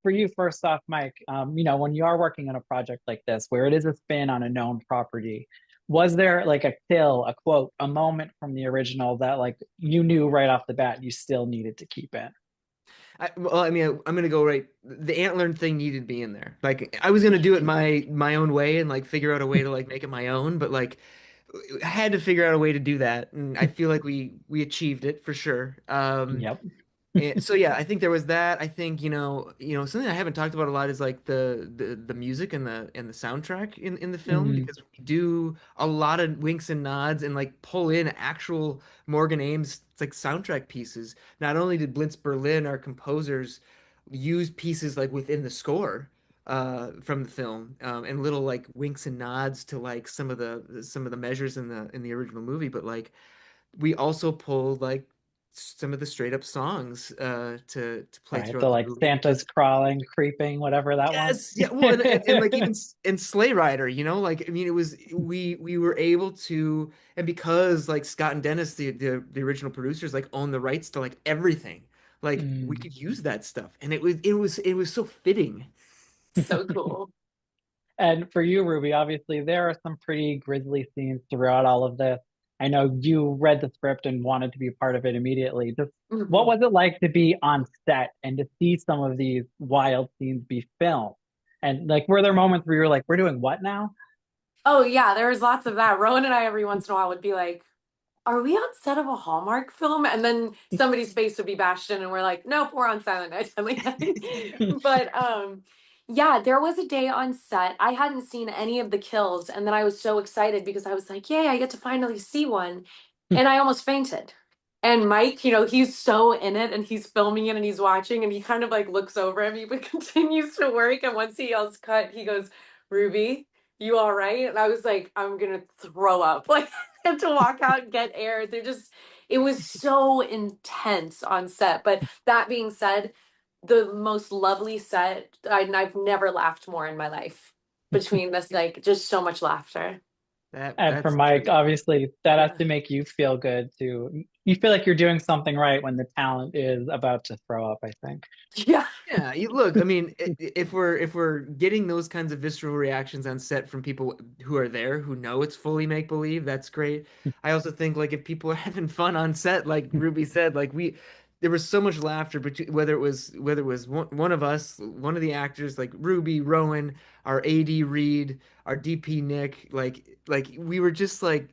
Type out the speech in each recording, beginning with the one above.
for you, first off, Mike, when you are working on a project like this, where it is a spin on a known property, was there like a kill, a quote, a moment from the original that like you knew right off the bat you still needed to keep in? I mean, I'm gonna go right. The antler thing needed to be in there. Like, I was gonna do it my own way and like figure out a way to like make it my own, but like, I had to figure out a way to do that, and I feel like we achieved it for sure. Yep. So yeah, I think there was that. I think something I haven't talked about a lot is like the music and the soundtrack in the film Mm, because we do a lot of winks and nods and like pull in actual Morgan Ames like soundtrack pieces. Not only did Blitz Berlin, our composers, use pieces like within the score from the film and little like winks and nods to like some of the measures in the original movie, but like we also pulled like some of the straight up songs to play right. The throughout the like movie Santa's because crawling, creeping, whatever that one. yes, yeah, well, and like even in Sleigh Rider, like I mean, it was we were able to, and because like Scott and Dennis, the original producers, like own the rights to like everything, like we Mm. could use that stuff, and it was so fitting. So cool. And for you, Ruby, obviously there are some pretty grisly scenes throughout all of this. I know you read the script and wanted to be a part of it immediately. Just what Mhm. was it like to be on set and to see some of these wild scenes be filmed? And like, were there moments where you were like, "We're doing what now?" Oh yeah, there was lots of that. Rowan and I every once in a while would be like, "Are we on set of a Hallmark film?" And then somebody's face would be bashed in, and we're like, "Nope, we're on Silent Night, Deadly Night." But yeah, there was a day on set. I hadn't seen any of the kills, and then I was so excited because I was like, "Yay, I get to finally see one," and I almost fainted. And Mike, he's so in it, and he's filming it, and he's watching, and he kind of like looks over at me, but continues to work. And once he yells cut, he goes, "Ruby, you all right?" And I was like, I'm gonna throw up. Like, I had to walk out and get air. It was so intense on set. But that being said, the most lovely set. I've never laughed more in my life between this, like, just so much laughter. That And for that's Mike, true. obviously, that has Yeah. to make you feel good too. You feel like you're doing something right when the talent is about to throw up, I think. Yeah. Yeah, look, I mean, if we're getting those kinds of visceral reactions on set from people who are there, who know it's fully make believe, that's great. I also think like if people are having fun on set, like Ruby said, like there was so much laughter between whether it was one of us, one of the actors, like Ruby, Rowan, our AD Reed, our DP Nick, like we were just like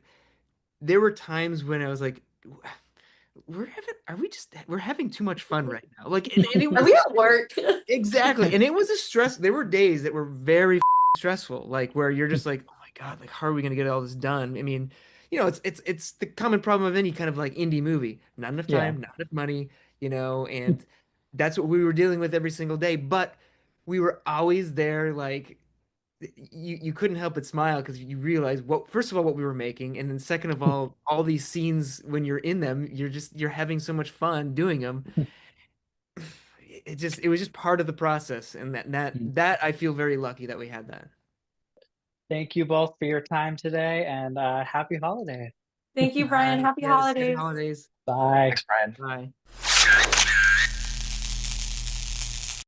there were times when I was like we're having too much fun right now. Like and it Are was we at work? exactly. And it was a stress. There were days that were very stressful, like where you're just like, oh my God, like how are we gonna get all this done? I mean, it's the common problem of any kind of like indie movie. Not enough Yeah. time, not enough money, and that's what we were dealing with every single day. But we were always there, like you couldn't help but smile because you realize what first of all what we were making, and then second of all these scenes when you're in them, you're having so much fun doing them it was just part of the process and that I feel very lucky that we had that. Thank you both for your time today and happy holidays. Thank you, All Brian. right. Happy Yes, happy holidays. holidays. Bye. Thanks, Brian. Bye.